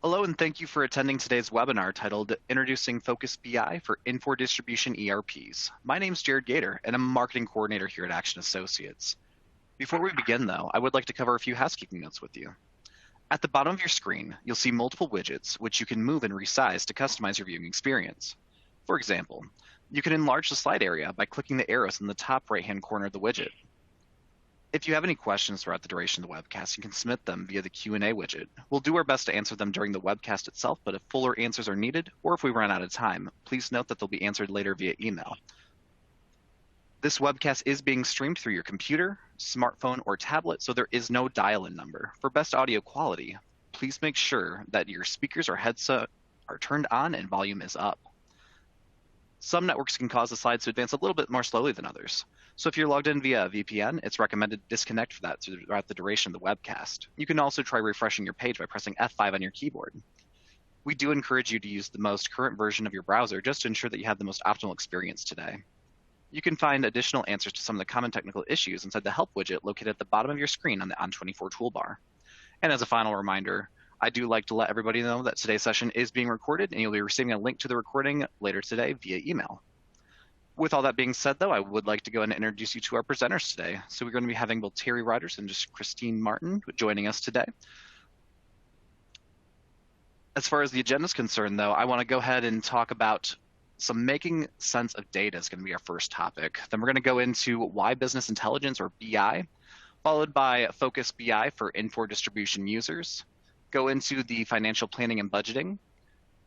Hello, and thank you for attending today's webinar titled Introducing Phocas BI for Infor Distribution ERPs. My name is Jared Gator, and I'm a marketing coordinator here at Aktion Associates. Before we begin, though, I would like to cover a few housekeeping notes with you. At the bottom of your screen, you'll see multiple widgets, which you can move and resize to customize your viewing experience. For example, you can enlarge the slide area by clicking the arrows in the top right-hand corner of the widget. If you have any questions throughout the duration of the webcast, you can submit them via the Q&A widget. We'll do our best to answer them during the webcast itself, but if fuller answers are needed, or if we run out of time, please note that they'll be answered later via email. This webcast is being streamed through your computer, smartphone, or tablet, so there is no dial-in number. For best audio quality, please make sure that your speakers or headset are turned on and volume is up. Some networks can cause the slides to advance a little bit more slowly than others. So if you're logged in via a VPN, it's recommended to disconnect for that throughout the duration of the webcast. You can also try refreshing your page by pressing F5 on your keyboard. We do encourage you to use the most current version of your browser just to ensure that you have the most optimal experience today. You can find additional answers to some of the common technical issues inside the Help widget located at the bottom of your screen on the On24 toolbar. And as a final reminder, I do like to let everybody know that today's session is being recorded, and you'll be receiving a link to the recording later today via email. With all that being said, though, I would like to go and introduce you to our presenters today. So we're going to be having both Terry Riders and just Christine Martin joining us today. As far as the agenda is concerned, though, I want to go ahead and talk about some making sense of data is going to be our first topic. Then we're going to go into why business intelligence, or BI, followed by Phocas BI for Infor Distribution users. Go into the financial planning and budgeting.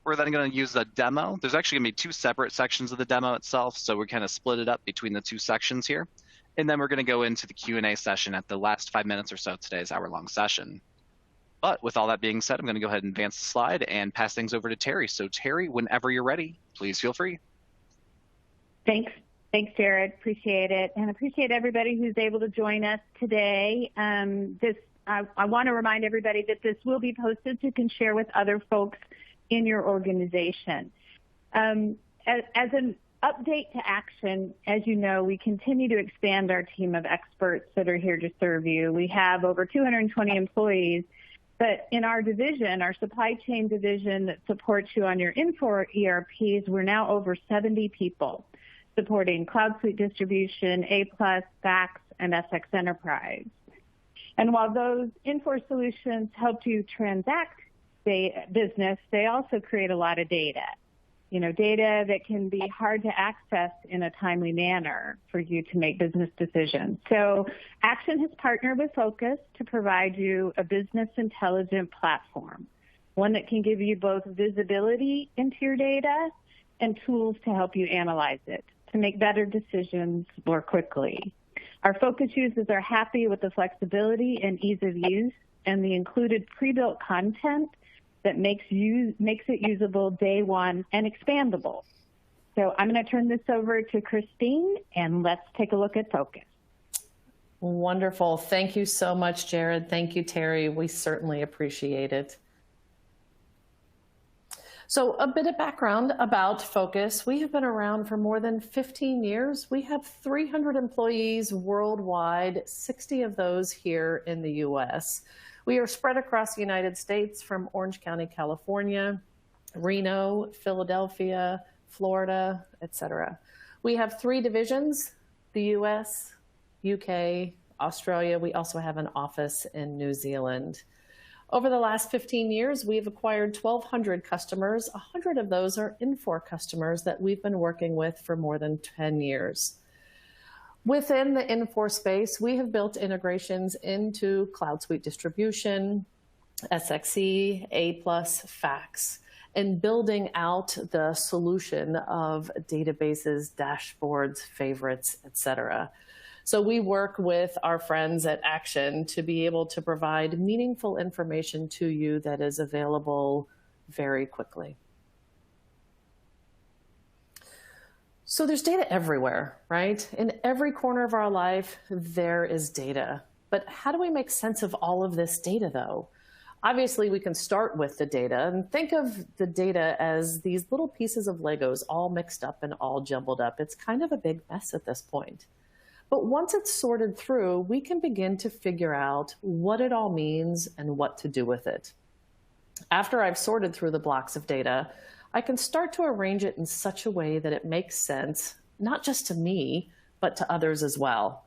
We're then going to use a demo. There's actually going to be two separate sections of the demo itself, so we kind of split it up between the two sections here. And then we're going to go into the Q&A session at the last 5 minutes or so of today's hour-long session. But with all that being said, I'm going to go ahead and advance the slide and pass things over to Terry. So Terry, whenever you're ready, please feel free. Thanks, Jared. Appreciate it, and appreciate everybody who's able to join us today. I want to remind everybody that this will be posted so you can share with other folks in your organization. As an update to Aktion, as you know, we continue to expand our team of experts that are here to serve you. We have over 220 employees, but in our division, our supply chain division that supports you on your Infor ERPs, we're now over 70 people supporting CloudSuite Distribution, A+, Fax, and SX Enterprise. And while those Infor solutions help you transact business, they also create a lot of data. Data that can be hard to access in a timely manner for you to make business decisions. So Aktion has partnered with Phocas to provide you a business intelligence platform, one that can give you both visibility into your data and tools to help you analyze it, to make better decisions more quickly. Our Phocas users are happy with the flexibility and ease of use and the included pre-built content that makes it usable day one and expandable. So I'm going to turn this over to Christine, and let's take a look at Phocas. Wonderful. Thank you so much, Jared. Thank you, Terry. We certainly appreciate it. So a bit of background about Phocas. We have been around for more than 15 years. We have 300 employees worldwide, 60 of those here in the US. We are spread across the United States from Orange County, California, Reno, Philadelphia, Florida, etc. We have 3 divisions, the US, UK, Australia. We also have an office in New Zealand. Over the last 15 years, we've acquired 1,200 customers. 100 of those are Infor customers that we've been working with for more than 10 years. Within the Infor space, we have built integrations into CloudSuite Distribution, SX.e, A+, Fax, and building out the solution of databases, dashboards, favorites, etc. So we work with our friends at Aktion to be able to provide meaningful information to you that is available very quickly. So there's data everywhere, right? In every corner of our life, there is data. But how do we make sense of all of this data, though? Obviously, we can start with the data and think of the data as these little pieces of Legos all mixed up and all jumbled up. It's kind of a big mess at this point. But once it's sorted through, we can begin to figure out what it all means and what to do with it. After I've sorted through the blocks of data, I can start to arrange it in such a way that it makes sense, not just to me, but to others as well.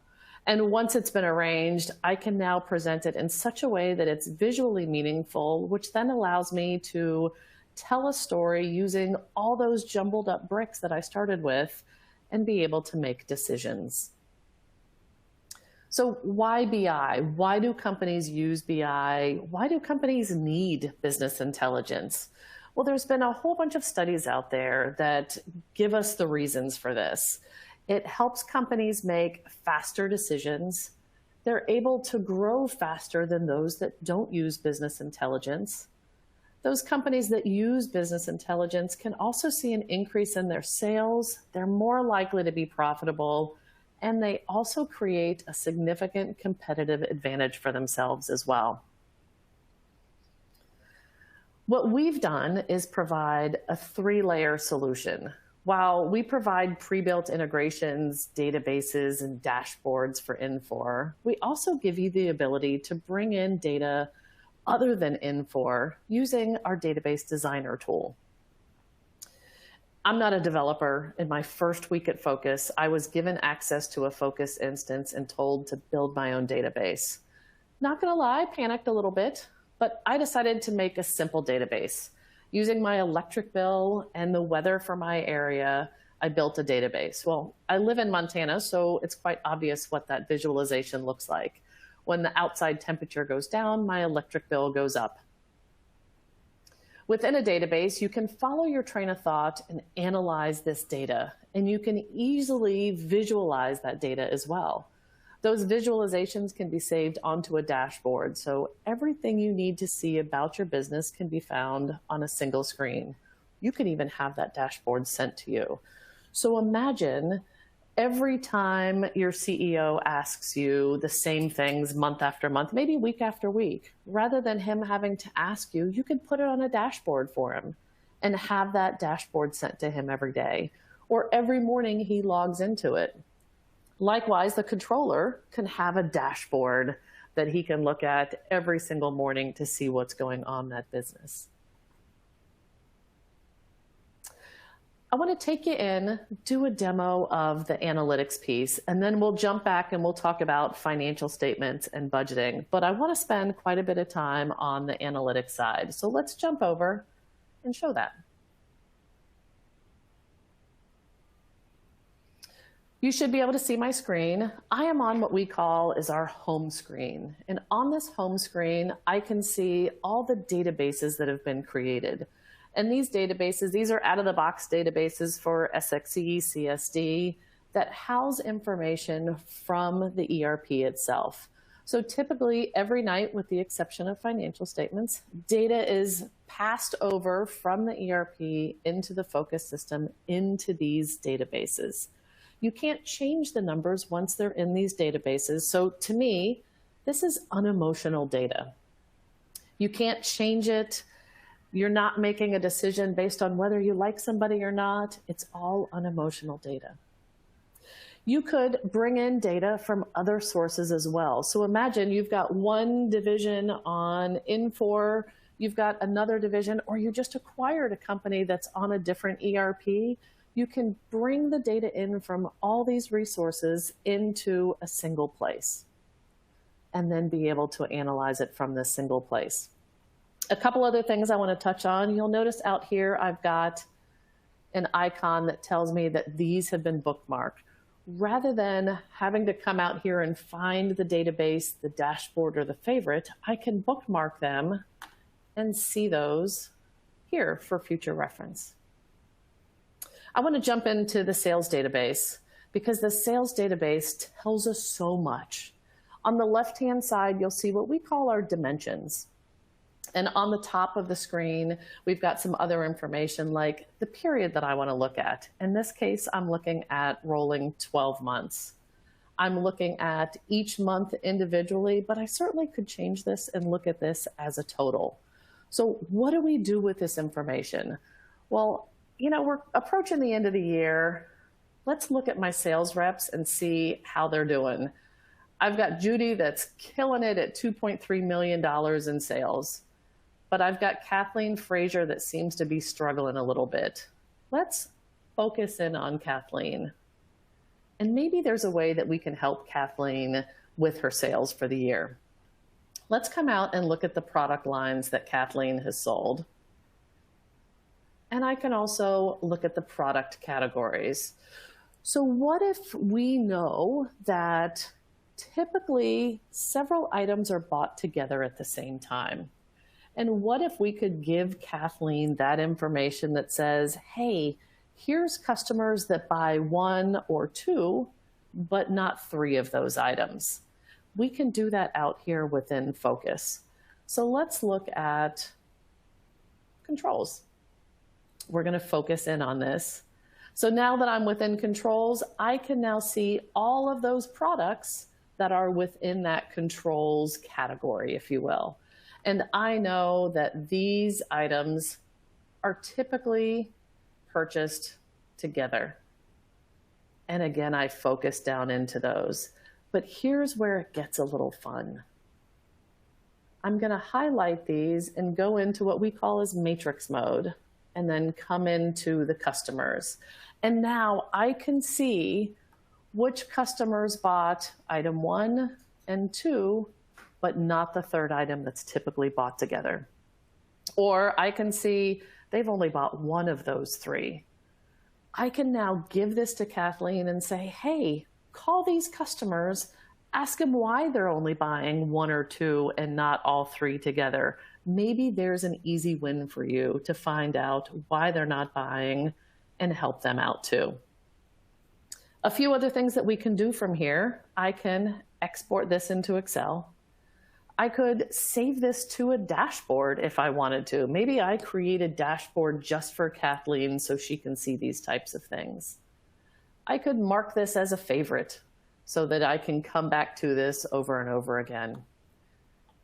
And once it's been arranged, I can now present it in such a way that it's visually meaningful, which then allows me to tell a story using all those jumbled up bricks that I started with and be able to make decisions. So why BI? Why do companies use BI? Why do companies need business intelligence? Well, there's been a whole bunch of studies out there that give us the reasons for this. It helps companies make faster decisions. They're able to grow faster than those that don't use business intelligence. Those companies that use business intelligence can also see an increase in their sales. They're more likely to be profitable, and they also create a significant competitive advantage for themselves as well. What we've done is provide a 3-layer solution. While we provide pre-built integrations, databases, and dashboards for Infor, we also give you the ability to bring in data other than Infor using our database designer tool. I'm not a developer. In my first week at Phocas, I was given access to a Phocas instance and told to build my own database. Not gonna lie, panicked a little bit, but I decided to make a simple database. Using my electric bill and the weather for my area, I built a database. Well, I live in Montana, so it's quite obvious what that visualization looks like. When the outside temperature goes down, my electric bill goes up. Within a database, you can follow your train of thought and analyze this data, and you can easily visualize that data as well. Those visualizations can be saved onto a dashboard, so everything you need to see about your business can be found on a single screen. You can even have that dashboard sent to you. So imagine every time your CEO asks you the same things month after month, maybe week after week, rather than him having to ask you, you can put it on a dashboard for him and have that dashboard sent to him every day, or every morning he logs into it. Likewise, the controller can have a dashboard that he can look at every single morning to see what's going on in that business. I want to take you in, do a demo of the analytics piece, and then we'll jump back and we'll talk about financial statements and budgeting. But I want to spend quite a bit of time on the analytics side. So let's jump over and show that. You should be able to see my screen. I am on what we call is our home screen. And on this home screen, I can see all the databases that have been created. And these databases, these are out-of-the-box databases for SX.e, CSD that house information from the ERP itself. So typically every night, with the exception of financial statements, data is passed over from the ERP into the Phocas system into these databases. You can't change the numbers once they're in these databases. So to me, this is unemotional data. You can't change it. You're not making a decision based on whether you like somebody or not. It's all unemotional data. You could bring in data from other sources as well. So imagine you've got one division on Infor, you've got another division, or you just acquired a company that's on a different ERP. You can bring the data in from all these resources into a single place and then be able to analyze it from this single place. A couple other things I want to touch on. You'll notice out here I've got an icon that tells me that these have been bookmarked. Rather than having to come out here and find the database, the dashboard, or the favorite, I can bookmark them and see those here for future reference. I want to jump into the sales database because the sales database tells us so much. On the left-hand side, you'll see what we call our dimensions. And on the top of the screen, we've got some other information like the period that I want to look at. In this case, I'm looking at rolling 12 months. I'm looking at each month individually, but I certainly could change this and look at this as a total. So what do we do with this information? Well, you know, we're approaching the end of the year. Let's look at my sales reps and see how they're doing. I've got Judy that's killing it at $2.3 million in sales. but I've got Kathleen Frazier that seems to be struggling a little bit. Let's focus in on Kathleen. And maybe there's a way that we can help Kathleen with her sales for the year. Let's come out and look at the product lines that Kathleen has sold. And I can also look at the product categories. So what if we know that typically several items are bought together at the same time? And what if we could give Kathleen that information that says, hey, here's customers that buy 1 or 2, but not 3 of those items. We can do that out here within Phocas. So let's look at controls. We're going to focus in on this. So now that I'm within controls, I can now see all of those products that are within that controls category, if you will. And I know that these items are typically purchased together. And again, I focus down into those. But here's where it gets a little fun. I'm going to highlight these and go into what we call as matrix mode, and then come into the customers. And now I can see which customers bought item 1 and 2, but not the third item that's typically bought together. Or I can see they've only bought 1 of those 3. I can now give this to Kathleen and say, hey, call these customers, ask them why they're only buying 1 or 2 and not all 3 together. Maybe there's an easy win for you to find out why they're not buying and help them out too. A few other things that we can do from here. I can export this into Excel. I could save this to a dashboard if I wanted to. Maybe I create a dashboard just for Kathleen so she can see these types of things. I could mark this as a favorite so that I can come back to this over and over again.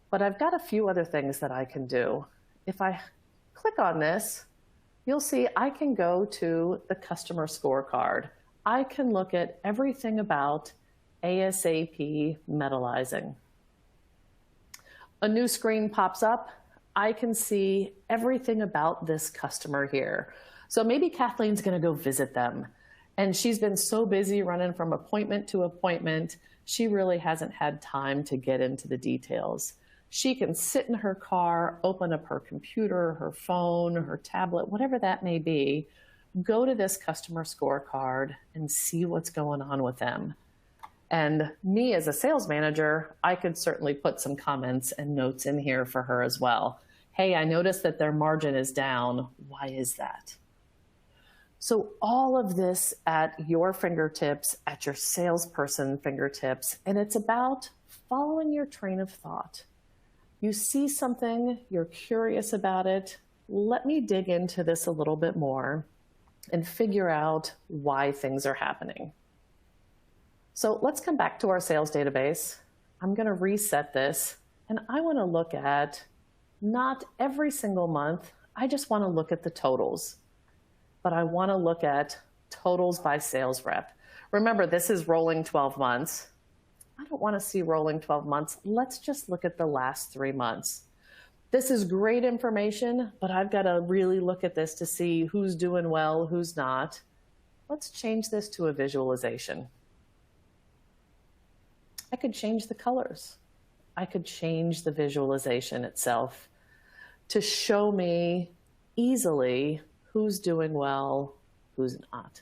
But I've got a few other things that I can do. If I click on this, you'll see I can go to the customer scorecard. I can look at everything about ASAP metallizing. A new screen pops up. I can see everything about this customer here. So maybe Kathleen's going to go visit them. And she's been so busy running from appointment to appointment, she really hasn't had time to get into the details. She can sit in her car, open up her computer, her phone, her tablet, whatever that may be, go to this customer scorecard and see what's going on with them. And me as a sales manager, I could certainly put some comments and notes in here for her as well. Hey, I noticed that their margin is down. Why is that? So all of this at your fingertips, at your salesperson fingertips, and it's about following your train of thought. You see something, you're curious about it. Let me dig into this a little bit more and figure out why things are happening. So let's come back to our sales database. I'm going to reset this, and I want to look at not every single month. I just want to look at the totals, but I want to look at totals by sales rep. Remember, this is rolling 12 months. I don't want to see rolling 12 months. Let's just look at the last 3 months. This is great information, but I've got to really look at this to see who's doing well, who's not. Let's change this to a visualization. I could change the colors. I could change the visualization itself to show me easily who's doing well, who's not.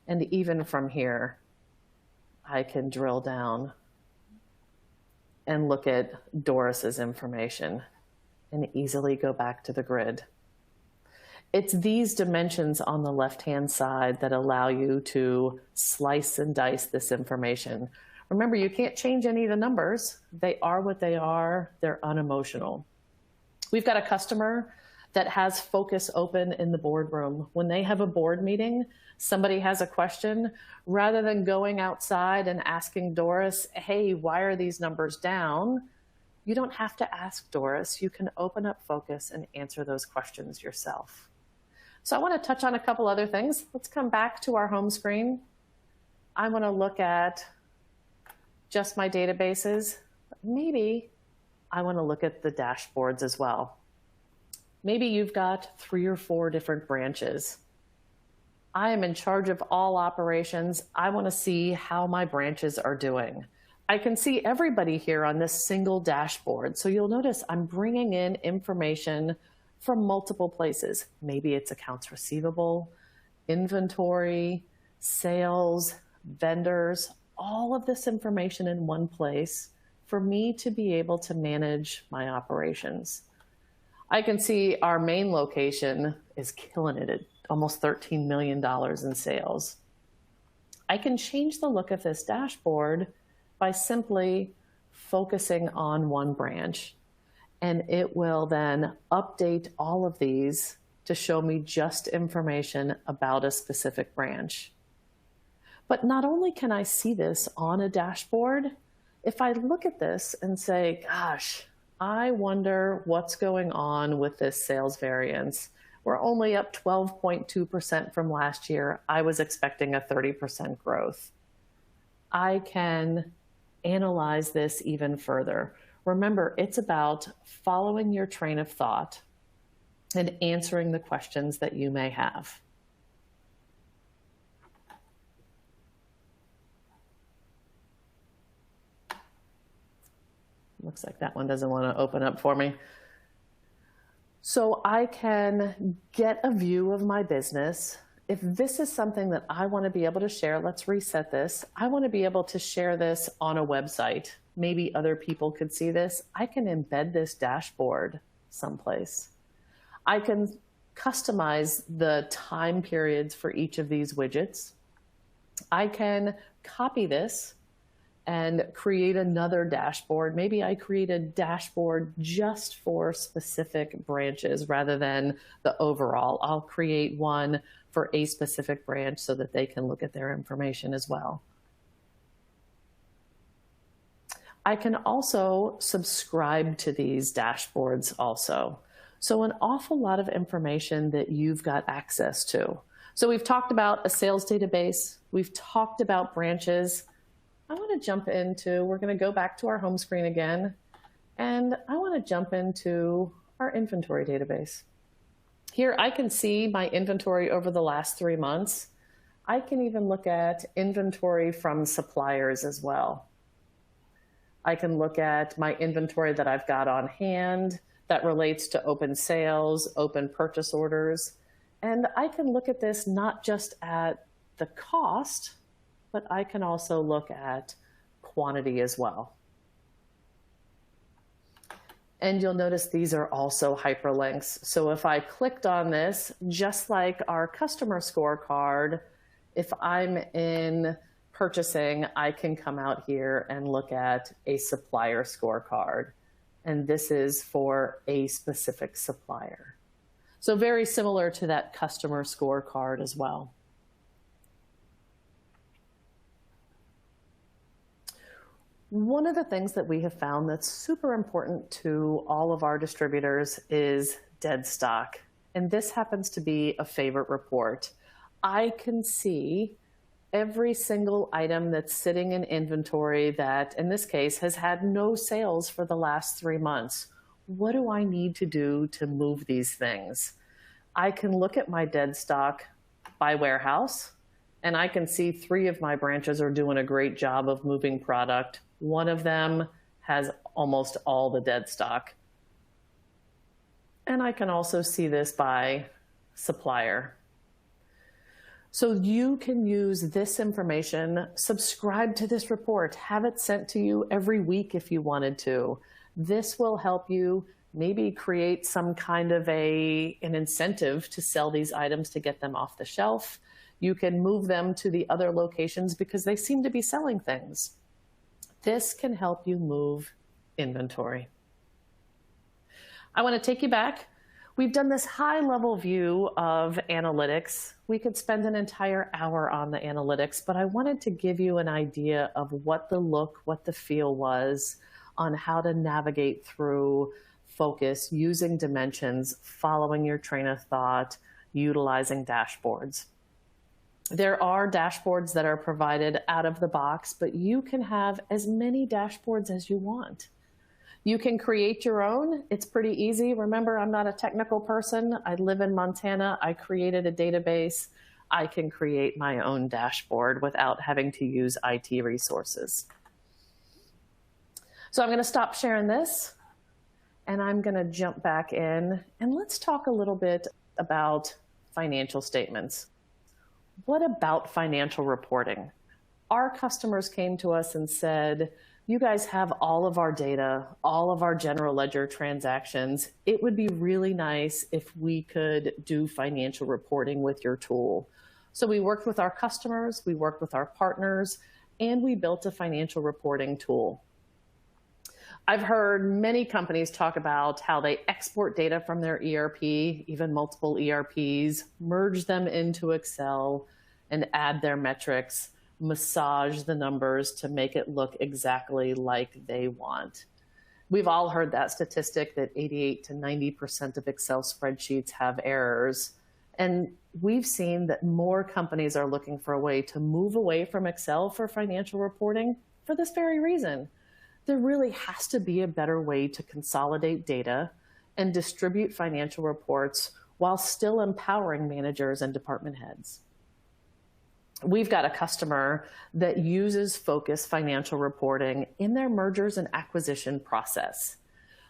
And even from here, I can drill down and look at Doris's information and easily go back to the grid. It's these dimensions on the left-hand side that allow you to slice and dice this information. Remember, you can't change any of the numbers. They are what they are. They're unemotional. We've got a customer that has Phocas open in the boardroom. When they have a board meeting, somebody has a question, rather than going outside and asking Doris, hey, why are these numbers down? You don't have to ask Doris. You can open up Phocas and answer those questions yourself. So I want to touch on a couple other things. Let's come back to our home screen. I want to look at just my databases. Maybe I want to look at the dashboards as well. Maybe you've got 3 or 4 different branches. I am in charge of all operations. I want to see how my branches are doing. I can see everybody here on this single dashboard. So you'll notice I'm bringing in information from multiple places. Maybe it's accounts receivable, inventory, sales, vendors, all of this information in one place for me to be able to manage my operations. I can see our main location is killing it at almost $13 million in sales. I can change the look of this dashboard by simply focusing on one branch, and it will then update all of these to show me just information about a specific branch. But not only can I see this on a dashboard, if I look at this and say, gosh, I wonder what's going on with this sales variance. We're only up 12.2% from last year. I was expecting a 30% growth. I can analyze this even further. Remember, it's about following your train of thought and answering the questions that you may have. Looks like that one doesn't want to open up for me. So I can get a view of my business. If this is something that I want to be able to share, let's reset this. I want to be able to share this on a website. Maybe other people could see this. I can embed this dashboard someplace. I can customize the time periods for each of these widgets. I can copy this and create another dashboard. Maybe I create a dashboard just for specific branches rather than the overall. I'll create one for a specific branch so that they can look at their information as well. I can also subscribe to these dashboards also. So an awful lot of information that you've got access to. So we've talked about a sales database. We've talked about branches. I want to jump into, we're going to go back to our home screen again, and I want to jump into our inventory database. Here I can see my inventory over the last 3 months. I can even look at inventory from suppliers as well. I can look at my inventory that I've got on hand that relates to open sales, open purchase orders, and I can look at this not just at the cost, but I can also look at quantity as well. And you'll notice these are also hyperlinks. So if I clicked on this, just like our customer scorecard, if I'm in purchasing, I can come out here and look at a supplier scorecard. And this is for a specific supplier. So very similar to that customer scorecard as well. One of the things that we have found that's super important to all of our distributors is dead stock. And this happens to be a favorite report. I can see every single item that's sitting in inventory that, in this case, has had no sales for the last 3 months. What do I need to do to move these things? I can look at my dead stock by warehouse, and I can see 3 of my branches are doing a great job of moving product. One of them has almost all the dead stock. And I can also see this by supplier. So you can use this information, subscribe to this report, have it sent to you every week if you wanted to. This will help you maybe create some kind of an incentive to sell these items to get them off the shelf. You can move them to the other locations because they seem to be selling things. This can help you move inventory. I want to take you back. We've done this high-level view of analytics. We could spend an entire hour on the analytics, but I wanted to give you an idea of what the look, what the feel was on how to navigate through Phocas using dimensions, following your train of thought, utilizing dashboards. There are dashboards that are provided out of the box, but you can have as many dashboards as you want. You can create your own. It's pretty easy. Remember, I'm not a technical person. I live in Montana. I created a database. I can create my own dashboard without having to use IT resources. So I'm going to stop sharing this, and I'm going to jump back in, and let's talk a little bit about financial statements. What about financial reporting? Our customers came to us and said, you guys have all of our data, all of our general ledger transactions. It would be really nice if we could do financial reporting with your tool. So we worked with our customers, we worked with our partners, and we built a financial reporting tool. I've heard many companies talk about how they export data from their ERP, even multiple ERPs, merge them into Excel, and add their metrics, massage the numbers to make it look exactly like they want. We've all heard that statistic that 88 to 90% of Excel spreadsheets have errors. And we've seen that more companies are looking for a way to move away from Excel for financial reporting for this very reason. There really has to be a better way to consolidate data and distribute financial reports while still empowering managers and department heads. We've got a customer that uses Phocas financial reporting in their mergers and acquisition process.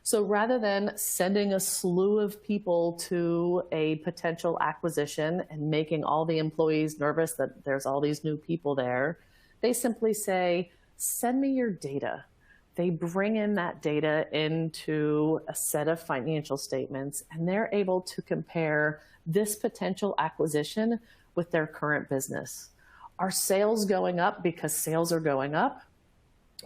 So rather than sending a slew of people to a potential acquisition and making all the employees nervous that there's all these new people there, they simply say, send me your data. They bring in that data into a set of financial statements, and they're able to compare this potential acquisition with their current business. Are sales going up because sales are going up?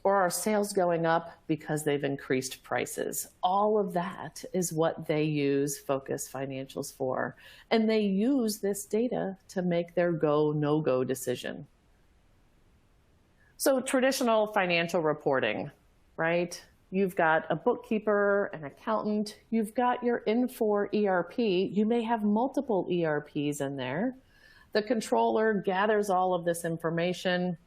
Or are sales going up because they've increased prices? All of that is what they use Phocas Financials for. And they use this data to make their go, no-go decision. So traditional financial reporting, right? You've got a bookkeeper, an accountant, you've got your Infor ERP. You may have multiple ERPs in there. The controller gathers all of this information,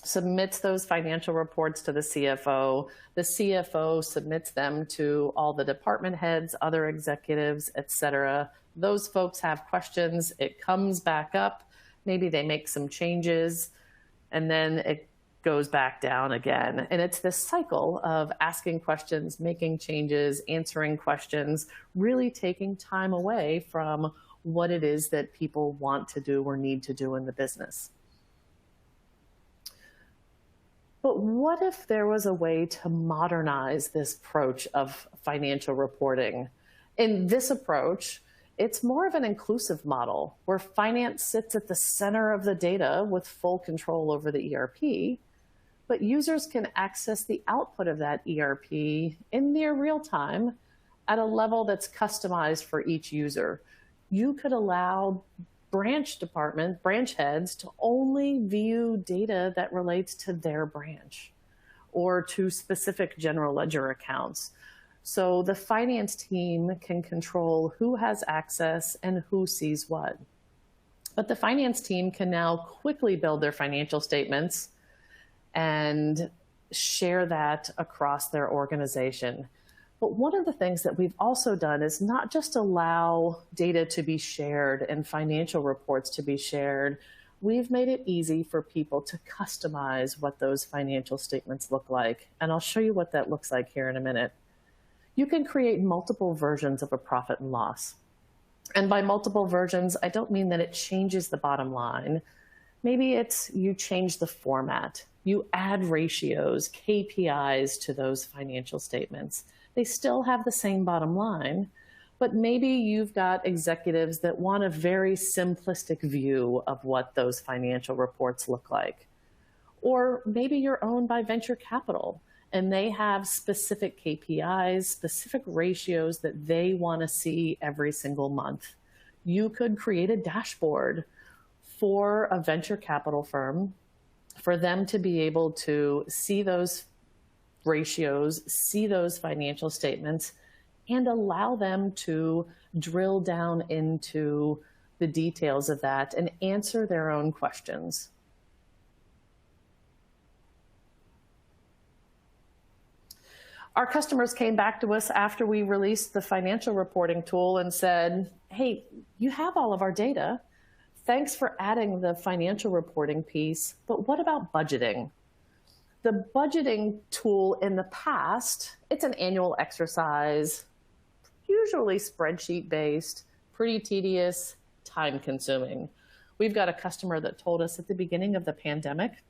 submits those financial reports to the CFO. The CFO submits them to all the department heads, other executives, etc. Those folks have questions. It comes back up. Maybe they make some changes, and then it goes back down again. And it's this cycle of asking questions, making changes, answering questions, really taking time away from what it is that people want to do or need to do in the business. But what if there was a way to modernize this approach of financial reporting? In this approach, it's more of an inclusive model where finance sits at the center of the data with full control over the ERP, but users can access the output of that ERP in near real time at a level that's customized for each user. You could allow branch heads to only view data that relates to their branch or to specific general ledger accounts. So the finance team can control who has access and who sees what. But the finance team can now quickly build their financial statements and share that across their organization. But one of the things that we've also done is not just allow data to be shared and financial reports to be shared. We've made it easy for people to customize what those financial statements look like. And I'll show you what that looks like here in a minute. You can create multiple versions of a profit and loss. And by multiple versions, I don't mean that it changes the bottom line. Maybe it's you change the format. You add ratios, KPIs to those financial statements. They still have the same bottom line, but maybe you've got executives that want a very simplistic view of what those financial reports look like. Or maybe you're owned by venture capital and they have specific KPIs, specific ratios that they want to see every single month. You could create a dashboard for a venture capital firm for them to be able to see those ratios, see those financial statements, and allow them to drill down into the details of that and answer their own questions. Our customers came back to us after we released the financial reporting tool and said, hey, you have all of our data. Thanks for adding the financial reporting piece, but what about budgeting? The budgeting tool in the past, it's an annual exercise, usually spreadsheet based, pretty tedious, time consuming. We've got a customer that told us at the beginning of the pandemic,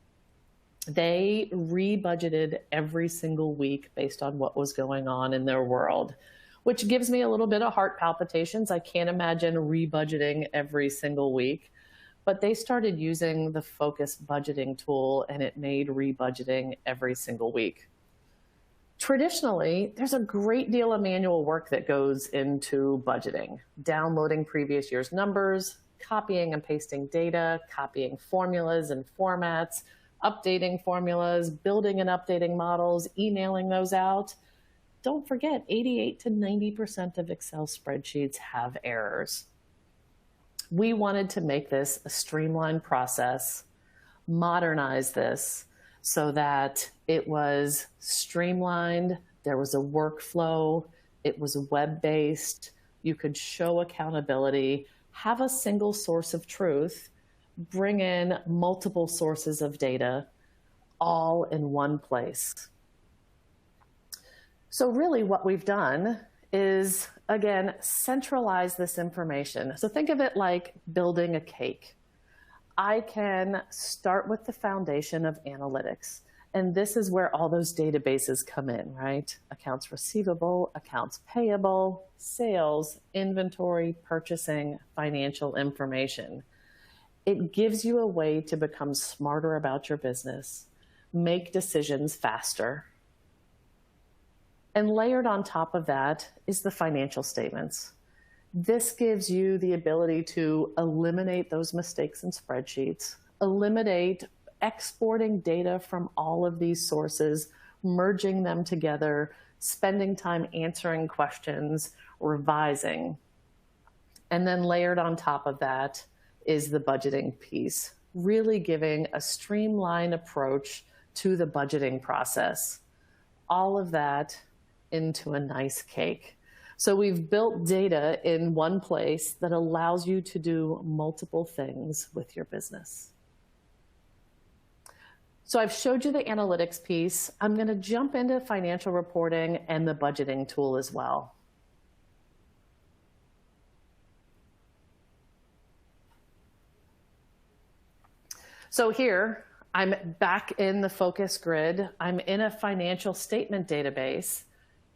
they re-budgeted every single week based on what was going on in their world, which gives me a little bit of heart palpitations. I can't imagine re-budgeting every single week, but they started using the Phocas budgeting tool and it made re-budgeting every single week. Traditionally, there's a great deal of manual work that goes into budgeting, downloading previous year's numbers, copying and pasting data, copying formulas and formats, updating formulas, building and updating models, emailing those out. Don't forget, 88 to 90% of Excel spreadsheets have errors. We wanted to make this a streamlined process, modernize this so that it was streamlined, there was a workflow, it was web-based, you could show accountability, have a single source of truth, bring in multiple sources of data, all in one place. So really what we've done is, again, centralize this information. So think of it like building a cake. I can start with the foundation of analytics. And this is where all those databases come in, right? Accounts receivable, accounts payable, sales, inventory, purchasing, financial information. It gives you a way to become smarter about your business, make decisions faster. And layered on top of that is the financial statements. This gives you the ability to eliminate those mistakes in spreadsheets, eliminate exporting data from all of these sources, merging them together, spending time answering questions, revising. And then layered on top of that is the budgeting piece, really giving a streamlined approach to the budgeting process. All of that into a nice cake. So we've built data in one place that allows you to do multiple things with your business. So I've showed you the analytics piece. I'm going to jump into financial reporting and the budgeting tool as well. So here, I'm back in the Phocas grid. I'm in a financial statement database.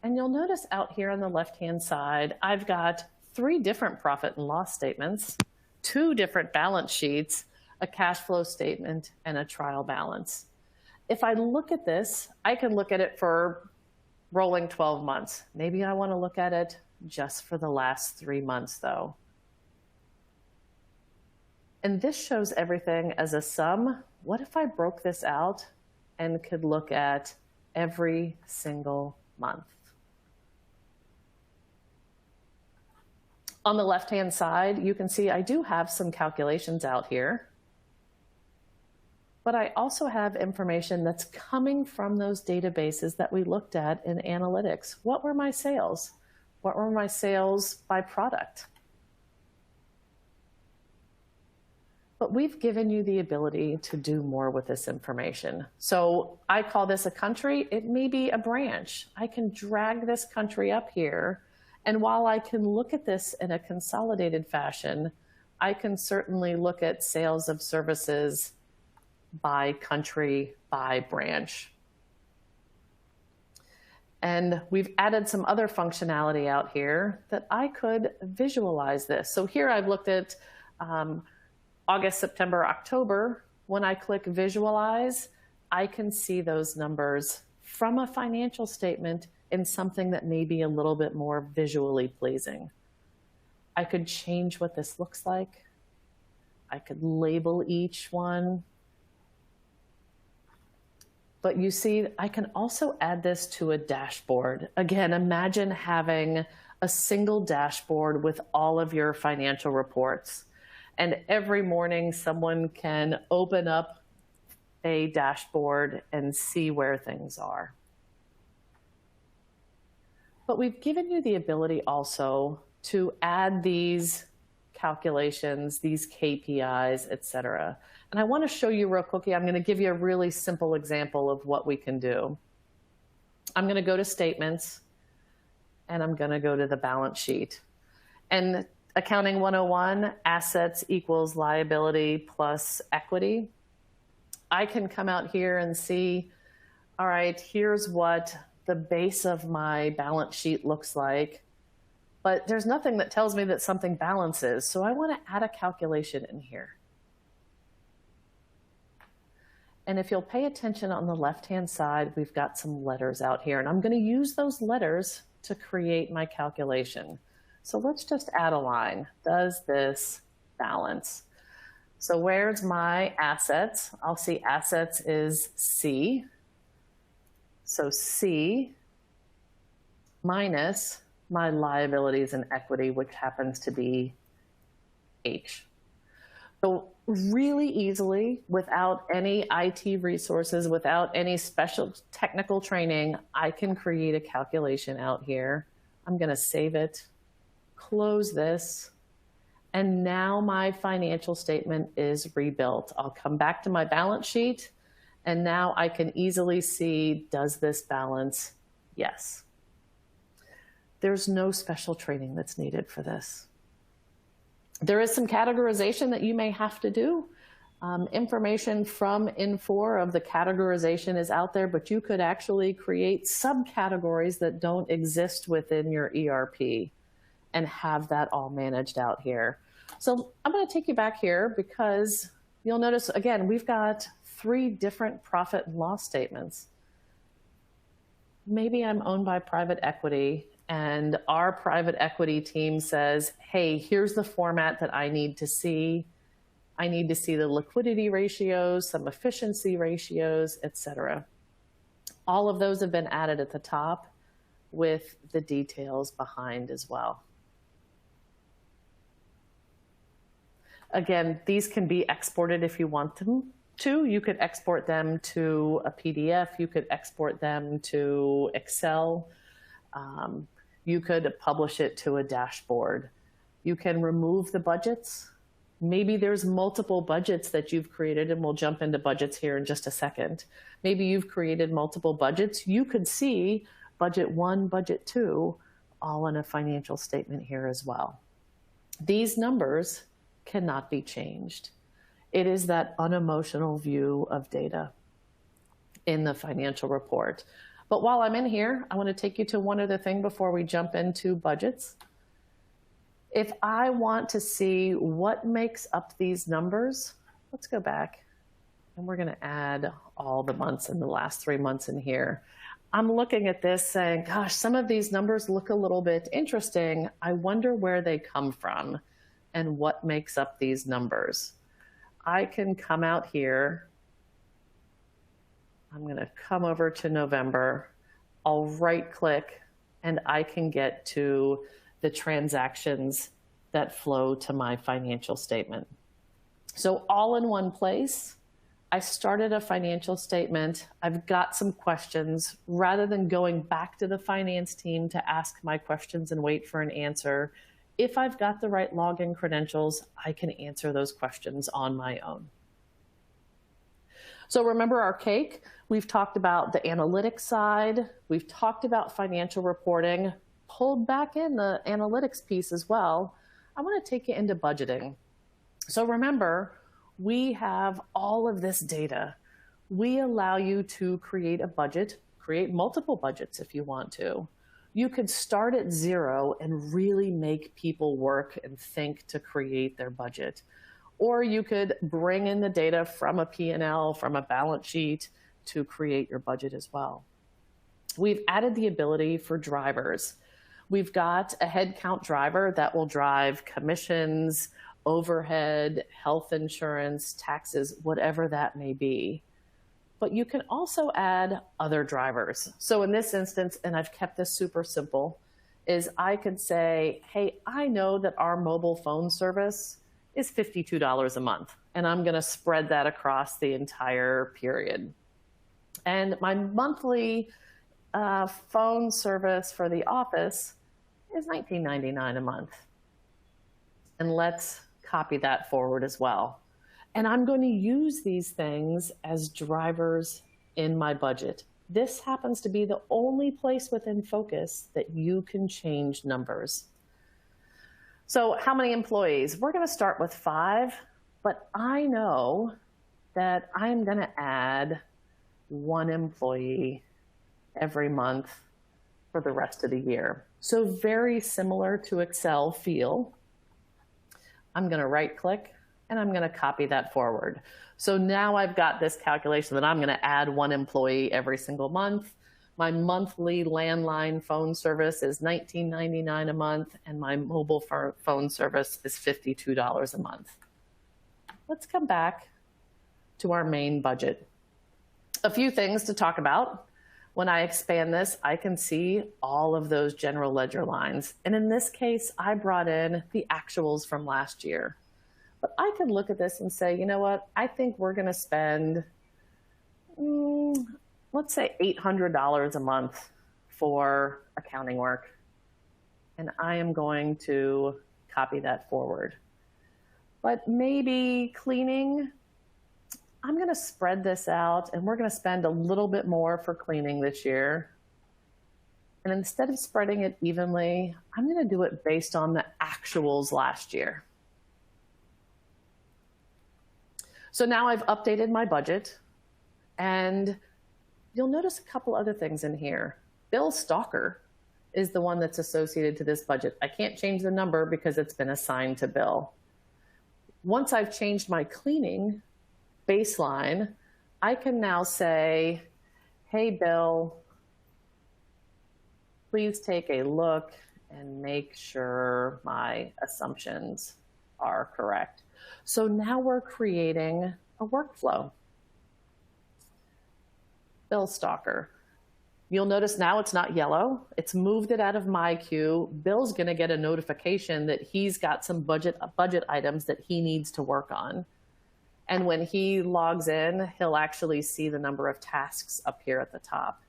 And you'll notice out here on the left-hand side, I've got 3 different profit and loss statements, 2 different balance sheets, a cash flow statement, and a trial balance. If I look at this, I can look at it for rolling 12 months. Maybe I want to look at it just for the last 3 months, though. And this shows everything as a sum. What if I broke this out and could look at every single month? On the left-hand side, you can see I do have some calculations out here, but I also have information that's coming from those databases that we looked at in analytics. What were my sales? What were my sales by product? But we've given you the ability to do more with this information. So I call this a country. It may be a branch. I can drag this country up here. And while I can look at this in a consolidated fashion, I can certainly look at sales of services by country, by branch. And we've added some other functionality out here that I could visualize this. So here I've looked at August, September, October. When I click visualize, I can see those numbers from a financial statement in something that may be a little bit more visually pleasing. I could change what this looks like. I could label each one. But you see, I can also add this to a dashboard. Again, imagine having a single dashboard with all of your financial reports. And every morning, someone can open up a dashboard and see where things are. But we've given you the ability also to add these calculations, these KPIs, et cetera. And I want to show you real quickly, I'm going to give you a really simple example of what we can do. I'm going to go to statements, and I'm going to go to the balance sheet. And Accounting 101, assets equals liability plus equity. I can come out here and see, all right, here's what the base of my balance sheet looks like, but there's nothing that tells me that something balances. So I want to add a calculation in here. And if you'll pay attention on the left-hand side, we've got some letters out here, and I'm going to use those letters to create my calculation. So let's just add a line. Does this balance? So where's my assets? I'll see assets is C. So C minus my liabilities and equity, which happens to be H. So really easily, without any IT resources, without any special technical training, I can create a calculation out here. I'm going to save it, close this, and now my financial statement is rebuilt. I'll come back to my balance sheet, and now I can easily see, does this balance? Yes. There's no special training that's needed for this. There is some categorization that you may have to do. Information from Infor of the categorization is out there, but you could actually create subcategories that don't exist within your ERP and have that all managed out here. So I'm going to take you back here because you'll notice, again, we've got 3 different profit and loss statements. Maybe I'm owned by private equity, and our private equity team says, hey, here's the format that I need to see. I need to see the liquidity ratios, some efficiency ratios, et cetera. All of those have been added at the top with the details behind as well. Again, these can be exported if you want them to. You could export them to a PDF. You could export them to Excel. You could publish it to a dashboard. You can remove the budgets. Maybe there's multiple budgets that you've created, and we'll jump into budgets here in just a second. Maybe you've created multiple budgets. You could see budget 1, budget 2, all in a financial statement here as well. These numbers cannot be changed. It is that unemotional view of data in the financial report. But while I'm in here, I want to take you to one other thing before we jump into budgets. If I want to see what makes up these numbers, let's go back, and we're going to add all the months in the last 3 months in here. I'm looking at this saying, gosh, some of these numbers look a little bit interesting. I wonder where they come from and what makes up these numbers. I can come out here. I'm going to come over to November. I'll right click, and I can get to the transactions that flow to my financial statement. So all in one place, I started a financial statement. I've got some questions. Rather than going back to the finance team to ask my questions and wait for an answer, if I've got the right login credentials, I can answer those questions on my own. So remember our cake? We've talked about the analytics side. We've talked about financial reporting, pulled back in the analytics piece as well. I want to take you into budgeting. So remember, we have all of this data. We allow you to create a budget, create multiple budgets if you want to. You could start at 0 and really make people work and think to create their budget. Or you could bring in the data from a P&L, from a balance sheet to create your budget as well. We've added the ability for drivers. We've got a headcount driver that will drive commissions, overhead, health insurance, taxes, whatever that may be. But you can also add other drivers. So in this instance, and I've kept this super simple, is I could say, hey, I know that our mobile phone service is $52 a month, and I'm going to spread that across the entire period. And my monthly phone service for the office is $19.99 a month. And let's copy that forward as well. And I'm going to use these things as drivers in my budget. This happens to be the only place within Phocas that you can change numbers. So how many employees? We're going to start with 5, but I know that I'm going to add 1 employee every month for the rest of the year. So very similar to Excel feel. I'm going to right click and I'm going to copy that forward. So now I've got this calculation that I'm going to add 1 employee every single month. My monthly landline phone service is $19.99 a month, and my mobile phone service is $52 a month. Let's come back to our main budget. A few things to talk about. When I expand this, I can see all of those general ledger lines. And in this case, I brought in the actuals from last year. But I could look at this and say, you know what? I think we're going to spend, let's say $800 a month for accounting work. And I am going to copy that forward. But maybe cleaning, I'm going to spread this out and we're going to spend a little bit more for cleaning this year. And instead of spreading it evenly, I'm going to do it based on the actuals last year. So now I've updated my budget, and you'll notice a couple other things in here. Bill Stalker is the one that's associated to this budget. I can't change the number because it's been assigned to Bill. Once I've changed my cleaning baseline, I can now say, hey, Bill, please take a look and make sure my assumptions are correct. So now we're creating a workflow. Bill Stalker. You'll notice now it's not yellow. It's moved it out of my queue. Bill's going to get a notification that he's got some budget items that he needs to work on. And when he logs in, he'll actually see the number of tasks up here at the top.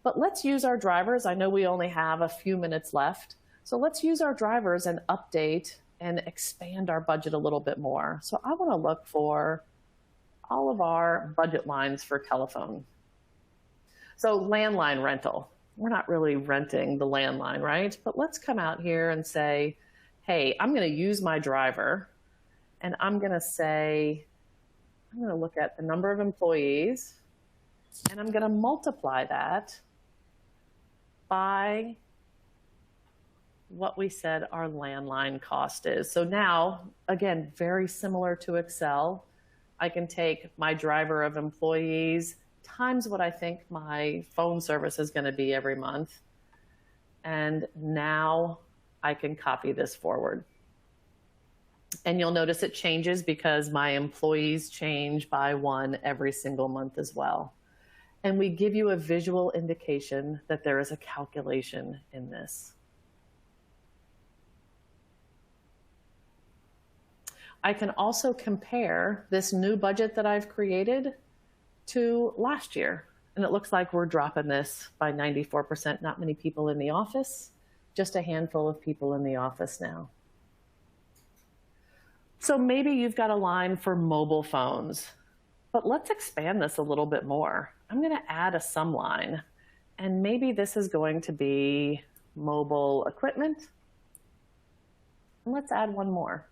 But let's use our drivers. I know we only have a few minutes left. So let's use our drivers and update and expand our budget a little bit more. So I want to look for all of our budget lines for telephone. So landline rental. We're not really renting the landline, right? But let's come out here and say, hey, I'm going to use my driver, and I'm going to say, I'm going to look at the number of employees, and I'm going to multiply that by what we said our landline cost is. So now, again, very similar to Excel, I can take my driver of employees times what I think my phone service is going to be every month. And now I can copy this forward. And you'll notice it changes because my employees change by 1 every single month as well. And we give you a visual indication that there is a calculation in this. I can also compare this new budget that I've created to last year. And it looks like we're dropping this by 94%. Not many people in the office, just a handful of people in the office now. So maybe you've got a line for mobile phones, but let's expand this a little bit more. I'm going to add a sum line, and maybe this is going to be mobile equipment. And let's add one more.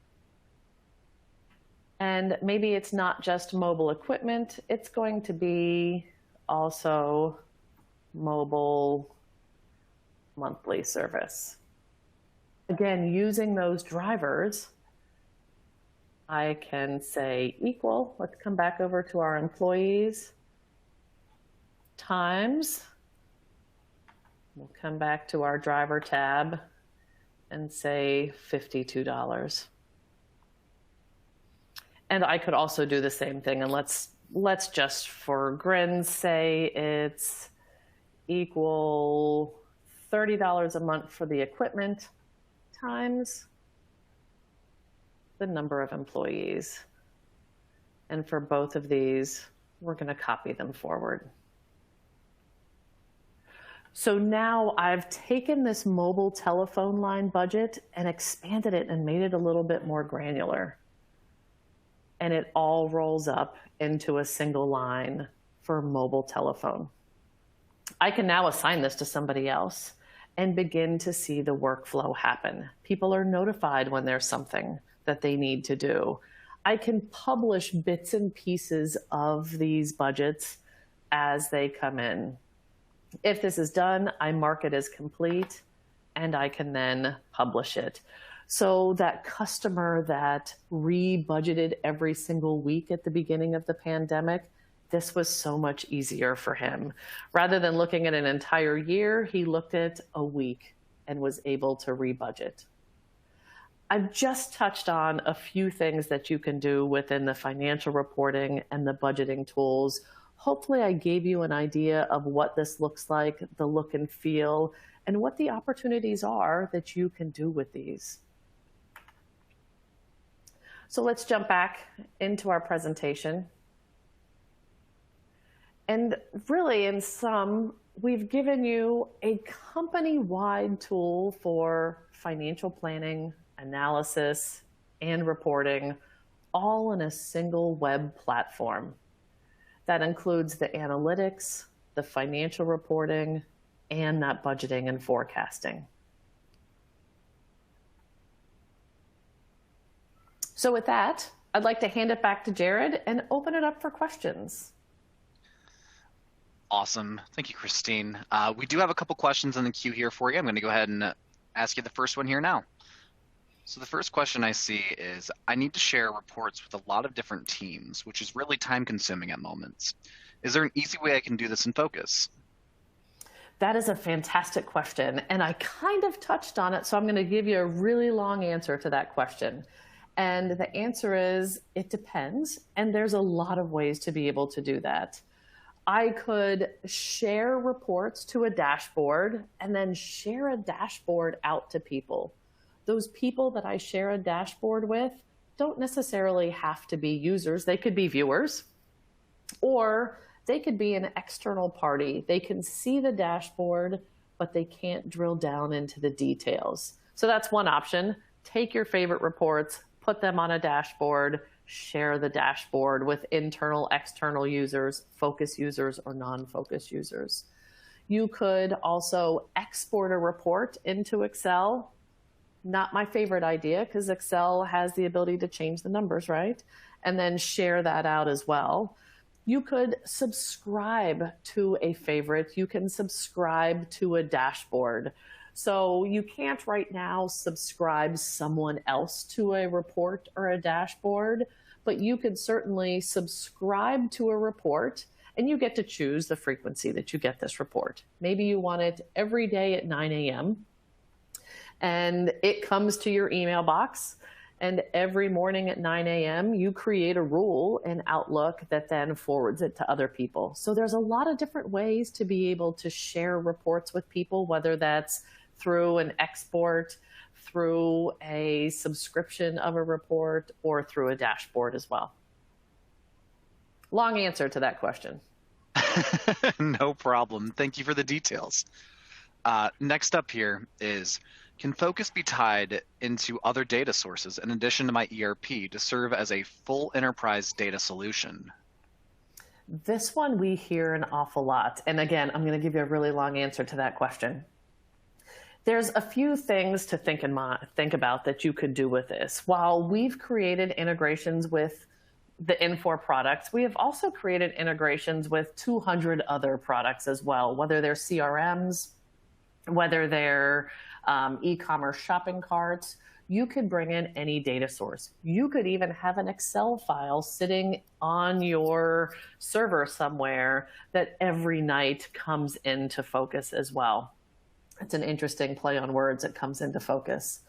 And maybe it's not just mobile equipment, it's going to be also mobile monthly service. Again, using those drivers, I can say equal, let's come back over to our employees, times, we'll come back to our driver tab and say $52. And I could also do the same thing, and let's just for grins say it's equal $30 a month for the equipment times the number of employees. And for both of these, we're going to copy them forward. So now I've taken this mobile telephone line budget and expanded it and made it a little bit more granular. And it all rolls up into a single line for mobile telephone. I can now assign this to somebody else and begin to see the workflow happen. People are notified when there's something that they need to do. I can publish bits and pieces of these budgets as they come in. If this is done, I mark it as complete and I can then publish it. So that customer that re-budgeted every single week at the beginning of the pandemic, this was so much easier for him. Rather than looking at an entire year, he looked at a week and was able to re-budget. I've just touched on a few things that you can do within the financial reporting and the budgeting tools. Hopefully I gave you an idea of what this looks like, the look and feel, and what the opportunities are that you can do with these. So let's jump back into our presentation. And really, in sum, we've given you a company-wide tool for financial planning, analysis, and reporting, all in a single web platform. That includes the analytics, the financial reporting, and that budgeting and forecasting. So with that, I'd like to hand it back to Jared and open it up for questions. Awesome. Thank you, Christine. We do have a couple questions in the queue here for you. I'm going to go ahead and ask you the first one here now. So the first question I see is, I need to share reports with a lot of different teams, which is really time consuming at moments. Is there an easy way I can do this in Phocas? That is a fantastic question. And I kind of touched on it, so I'm going to give you a really long answer to that question. And the answer is, it depends. And there's a lot of ways to be able to do that. I could share reports to a dashboard and then share a dashboard out to people. Those people that I share a dashboard with don't necessarily have to be users. They could be viewers, or they could be an external party. They can see the dashboard, but they can't drill down into the details. So that's one option. Take your favorite reports, put them on a dashboard, share the dashboard with internal, external users, Phocas users, or non-Phocas users. You could also export a report into Excel. Not my favorite idea, because Excel has the ability to change the numbers, right? And then share that out as well. You could subscribe to a favorite. You can subscribe to a dashboard. So you can't right now subscribe someone else to a report or a dashboard, but you could certainly subscribe to a report, and you get to choose the frequency that you get this report. Maybe you want it every day at 9 a.m. and it comes to your email box, and every morning at 9 a.m. you create a rule in Outlook that then forwards it to other people. So there's a lot of different ways to be able to share reports with people, whether that's through an export, through a subscription of a report, or through a dashboard as well. Long answer to that question. No problem. Thank you for the details. Next up here is, can Phocas be tied into other data sources in addition to my ERP to serve as a full enterprise data solution? This one we hear an awful lot. And again, I'm going to give you a really long answer to that question. There's a few things to think about that you could do with this. While we've created integrations with the Infor products, we have also created integrations with 200 other products as well, whether they're CRMs, whether they're e-commerce shopping carts. You could bring in any data source. You could even have an Excel file sitting on your server somewhere that every night comes into Phocas as well. It's an interesting play on words that comes into Phocas.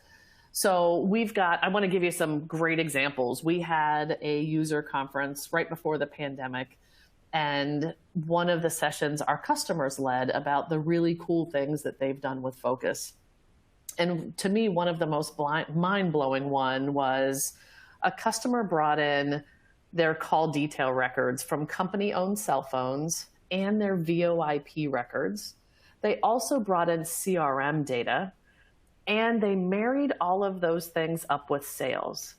So I want to give you some great examples. We had a user conference right before the pandemic, and one of the sessions our customers led about the really cool things that they've done with Phocas. And to me, one of the most mind-blowing one was a customer brought in their call detail records from company-owned cell phones and their VoIP records. They also brought in CRM data, and they married all of those things up with sales.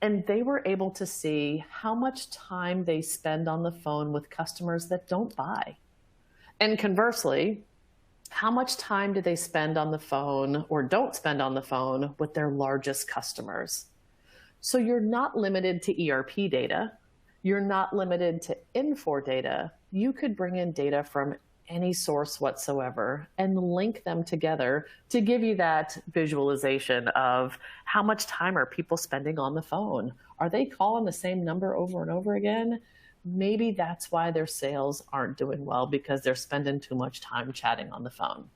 And they were able to see how much time they spend on the phone with customers that don't buy. And conversely, how much time do they spend on the phone or don't spend on the phone with their largest customers? So you're not limited to ERP data. You're not limited to Infor data. You could bring in data from any source whatsoever and link them together to give you that visualization of how much time are people spending on the phone? Are they calling the same number over and over again? Maybe that's why their sales aren't doing well, because they're spending too much time chatting on the phone.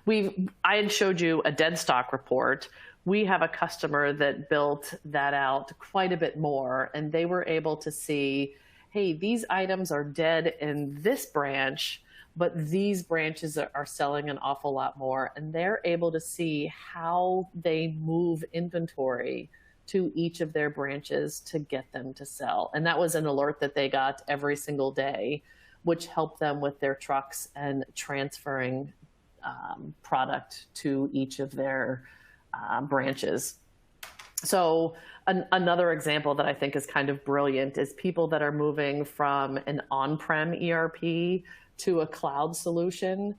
I had showed you a dead stock report. We have a customer that built that out quite a bit more, and they were able to see, hey, these items are dead in this branch, but these branches are selling an awful lot more. And they're able to see how they move inventory to each of their branches to get them to sell. And that was an alert that they got every single day, which helped them with their trucks and transferring product to each of their branches. So another example that I think is kind of brilliant is people that are moving from an on-prem ERP to a cloud solution.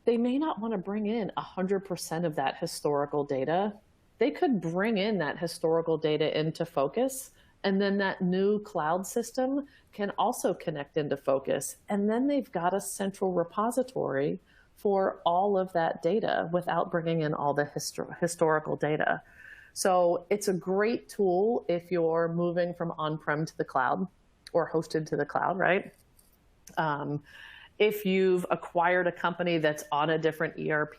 They may not want to bring in 100% of that historical data. They could bring in that historical data into Phocas, and then that new cloud system can also connect into Phocas. And then they've got a central repository for all of that data without bringing in all the historical data. So it's a great tool if you're moving from on-prem to the cloud or hosted to the cloud, right? If you've acquired a company that's on a different ERP,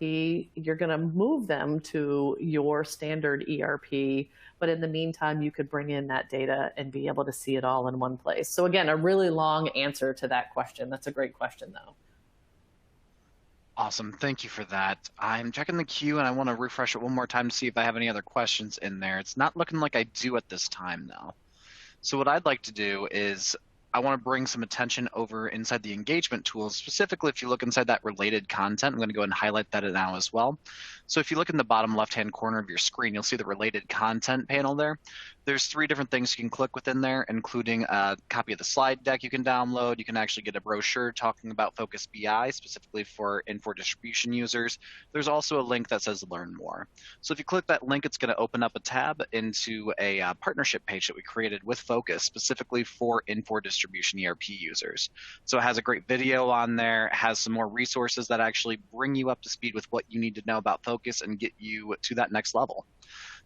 you're going to move them to your standard ERP. But in the meantime, you could bring in that data and be able to see it all in one place. So again, a really long answer to that question. That's a great question, though. Awesome. Thank you for that. I'm checking the queue, and I want to refresh it one more time to see if I have any other questions in there. It's not looking like I do at this time, though. So what I'd like to do is I want to bring some attention over inside the engagement tools. Specifically, if you look inside that related content, I'm going to go ahead and highlight that now as well. So if you look in the bottom left-hand corner of your screen, you'll see the related content panel there. There's 3 different things you can click within there, including a copy of the slide deck you can download. You can actually get a brochure talking about Phocas BI, specifically for Infor Distribution users. There's also a link that says Learn More. So if you click that link, it's going to open up a tab into a partnership page that we created with Phocas, specifically for Infor Distribution ERP users. So it has a great video on there. It has some more resources that actually bring you up to speed with what you need to know about Phocas and get you to that next level.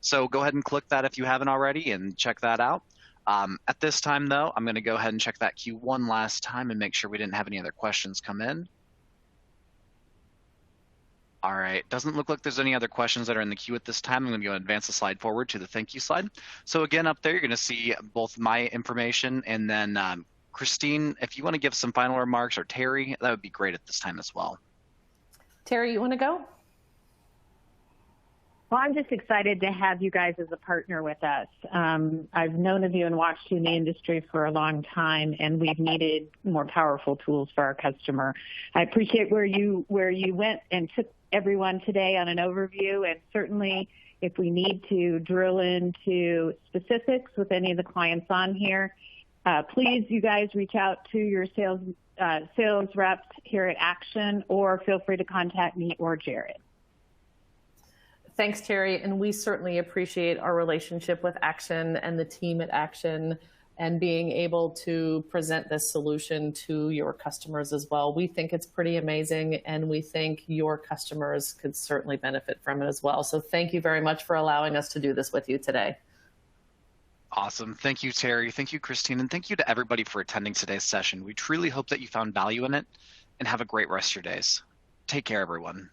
So go ahead and click that if you haven't already and check that out. At this time, though, I'm going to go ahead and check that queue one last time and make sure we didn't have any other questions come in. All right, doesn't look like there's any other questions that are in the queue at this time. I'm going to go advance the slide forward to the thank you slide. So again, up there, you're going to see both my information and then Christine, if you want to give some final remarks, or Terry, that would be great at this time as well. Terry, you want to go? Well, I'm just excited to have you guys as a partner with us. I've known of you and watched you in the industry for a long time, and we've needed more powerful tools for our customer. I appreciate where you went and took everyone today on an overview, and certainly if we need to drill into specifics with any of the clients on here, please, you guys, reach out to your sales reps here at Aktion, or feel free to contact me or Jared. Thanks, Terry, and we certainly appreciate our relationship with Aktion and the team at Aktion and being able to present this solution to your customers as well. We think it's pretty amazing, and we think your customers could certainly benefit from it as well. So thank you very much for allowing us to do this with you today. Awesome. Thank you, Terry. Thank you, Christine. And thank you to everybody for attending today's session. We truly hope that you found value in it, and have a great rest of your days. Take care, everyone.